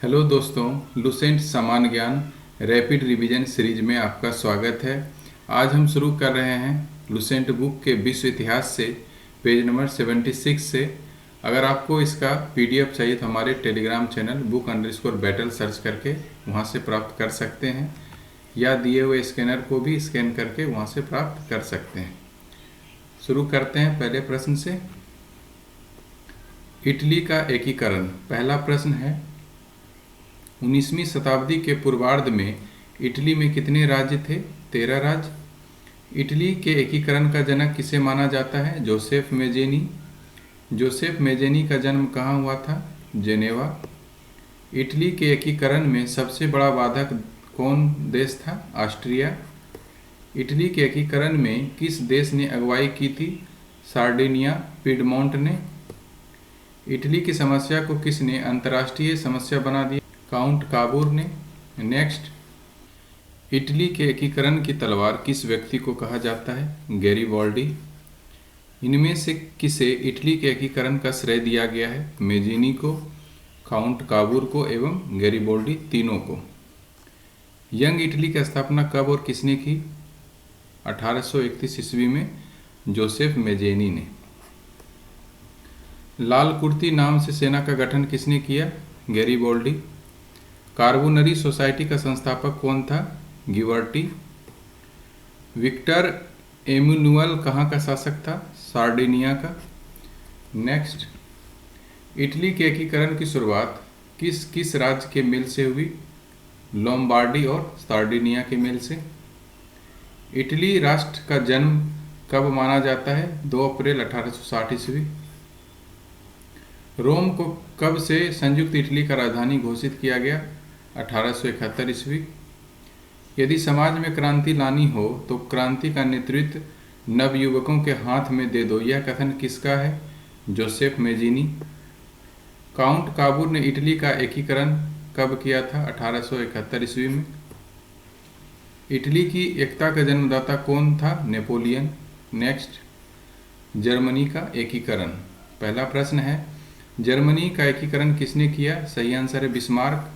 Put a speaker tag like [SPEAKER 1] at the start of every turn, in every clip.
[SPEAKER 1] Hello दोस्तों, Lucent समान ज्ञान रैपिड रिवीजन सीरीज में आपका स्वागत है। आज हम शुरू कर रहे हैं लुसेंट बुक के विश्व इतिहास से पेज नंबर 76 से। अगर आपको इसका पीडीएफ चाहिए तो हमारे टेलीग्राम चैनल book_battle सर्च करके वहां से प्राप्त कर सकते हैं, या दिए हुए स्कैनर को भी स्कैन करके वहां से प्राप्त कर सकते हैं। शुरू करते हैं पहले प्रश्न से। इटली का एकीकरण। पहला प्रश्न है, 19वीं शताब्दी के पूर्वार्ध में इटली में कितने राज्य थे? 13 राज्य। इटली के एकीकरण का जनक किसे माना जाता है? जोसेफ मेजेनी। जोसेफ मेजेनी का जन्म कहाँ हुआ था? जेनेवा। इटली के एकीकरण में सबसे बड़ा बाधक कौन देश था? ऑस्ट्रिया। इटली के एकीकरण में किस देश ने अगुवाई की थी? सार्डिनिया, पिडमोंट ने। इटली की समस्या को किसने अंतर्राष्ट्रीय समस्या बना दिया? काउंट काबूर ने। नेक्स्ट, इटली के एकीकरण की तलवार किस व्यक्ति को कहा जाता है? गैरीबाल्डी। इनमें से किसे इटली के एकीकरण का श्रेय दिया गया है? मेजीनी को, काउंट काबूर को एवं गैरीबाल्डी तीनों को। यंग इटली की स्थापना कब और किसने की? 1831 ईस्वी में जोसेफ मेजेनी ने। लाल कुर्ती नाम से सेना का गठन किसने किया? गैरीबाल्डी। कार्बोनरी सोसाइटी का संस्थापक कौन था? गिबर्टी। विक्टर एमुनुअल कहाँ का शासक था? सार्डिनिया का। नेक्स्ट, इटली के एकीकरण की शुरुआत किस किस राज्य के मेल से हुई? लोम्बार्डी और सार्डिनिया के मेल से। इटली राष्ट्र का जन्म कब माना जाता है? 2 अप्रैल 1860 ईस्वी। रोम को कब से संयुक्त इटली का राजधानी घोषित किया गया? 1871 ईस्वी। यदि समाज में क्रांति लानी हो तो क्रांति का नेतृत्व नवयुवकों के हाथ में दे दो, यह कथन किसका है? जोसेफ मेजीनी। काउंट काबूर ने इटली का एकीकरण कब किया था? 1871 ईस्वी में। इटली की एकता का जन्मदाता कौन था? नेपोलियन। नेक्स्ट, जर्मनी का एकीकरण। पहला प्रश्न है, जर्मनी का एकीकरण किसने किया? सही आंसर है बिस्मार्क।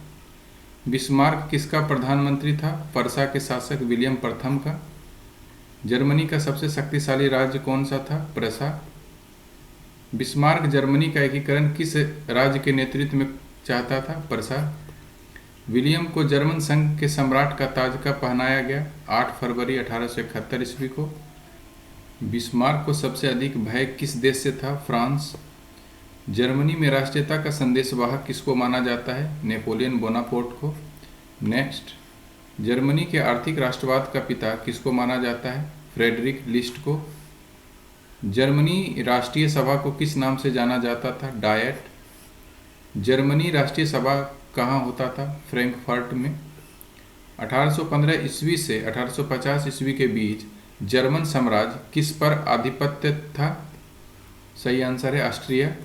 [SPEAKER 1] बिस्मार्क किसका प्रधानमंत्री था? पर्सा के शासक विलियम प्रथम का। जर्मनी का सबसे शक्तिशाली राज्य कौन सा था? प्रसा। बिस्मार्क जर्मनी का एकीकरण किस राज्य के नेतृत्व में चाहता था? प्रसा। विलियम को जर्मन संघ के सम्राट का ताज कब पहनाया गया? 8 फरवरी 1871 ईस्वी को। बिस्मार्क को सबसे अधिक भय किस देश से था? फ्रांस। जर्मनी में राष्ट्रीयता का संदेशवाहक किसको माना जाता है? नेपोलियन बोनापार्ट को। नेक्स्ट, जर्मनी के आर्थिक राष्ट्रवाद का पिता किसको माना जाता है? फ्रेडरिक लिस्ट को। जर्मनी राष्ट्रीय सभा को किस नाम से जाना जाता था? डायट। जर्मनी राष्ट्रीय सभा कहाँ होता था? फ्रैंकफर्ट में। 1815 ईस्वी से 1850 ईस्वी के बीच जर्मन साम्राज्य किस पर आधिपत्य था? सही आंसर है ऑस्ट्रिया।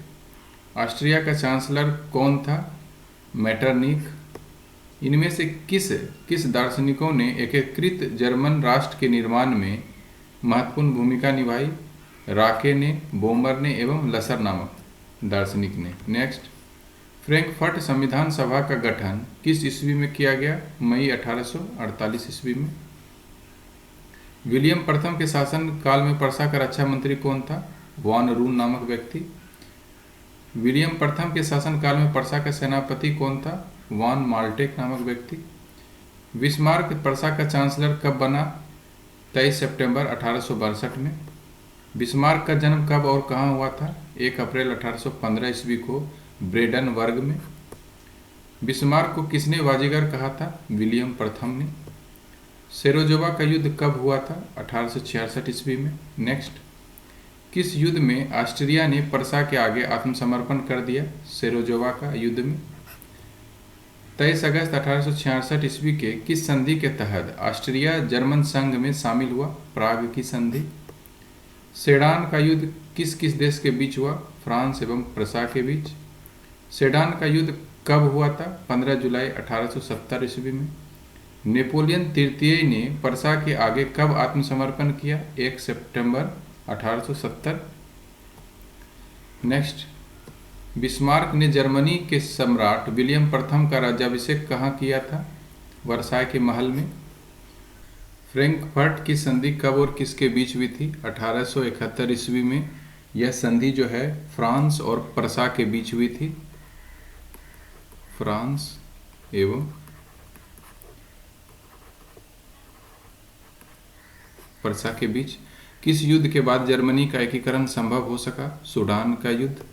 [SPEAKER 1] ऑस्ट्रिया का चांसलर कौन था? मेटरनिख। इनमें से किस किस दार्शनिकों ने एकीकृत जर्मन राष्ट्र के निर्माण में महत्वपूर्ण भूमिका निभाई? राके ने, बोमर ने एवं लसर नामक दार्शनिक ने। नेक्स्ट, फ्रैंकफर्ट संविधान सभा का गठन किस ईस्वी में किया गया? मई 1848 ईस्वी में। विलियम प्रथम के शासन काल में पर्सा का रक्षा मंत्री कौन था? वान रून नामक व्यक्ति। विलियम प्रथम के शासनकाल में पर्सा का सेनापति कौन था? वान माल्टेक नामक व्यक्ति। बिस्मार्क पर्सा का चांसलर कब बना? 23 सितंबर 1862 में। बिस्मार्क का जन्म कब और कहाँ हुआ था? 1 अप्रैल 1815 ईस्वी को ब्रेडनबर्ग में। बिस्मार्क को किसने बाजीगर कहा था? विलियम प्रथम ने। सेरोजोवा का युद्ध कब हुआ था? 1866 ईस्वी में। नेक्स्ट, किस युद्ध में ऑस्ट्रिया ने पर्सा के आगे आत्मसमर्पण कर दिया? सेरोजोवा का युद्ध में। 23 अगस्त 1866 ईस्वी के किस संधि के तहत ऑस्ट्रिया जर्मन संघ में शामिल हुआ? प्राग की संधि। सेडान का युद्ध किस किस देश के बीच हुआ? फ्रांस एवं प्रसा के बीच। सेडान का युद्ध कब हुआ था? 15 जुलाई 1870 ईस्वी में। नेपोलियन तृतीय ने पर्सा के आगे कब आत्मसमर्पण किया? 1 सितंबर 1870। नेक्स्ट, बिस्मार्क ने जर्मनी के सम्राट विलियम प्रथम का राज्याभिषेक कहाँ किया था? वर्साय के महल में। फ्रैंकफर्ट की संधि कब और किसके बीच हुई थी? 1871 ईस्वी में। यह संधि जो है फ्रांस और प्रसा के बीच हुई थी। फ्रांस एवं प्रसा के बीच। किस युद्ध के बाद जर्मनी का एकीकरण संभव हो सका? सूडान का युद्ध।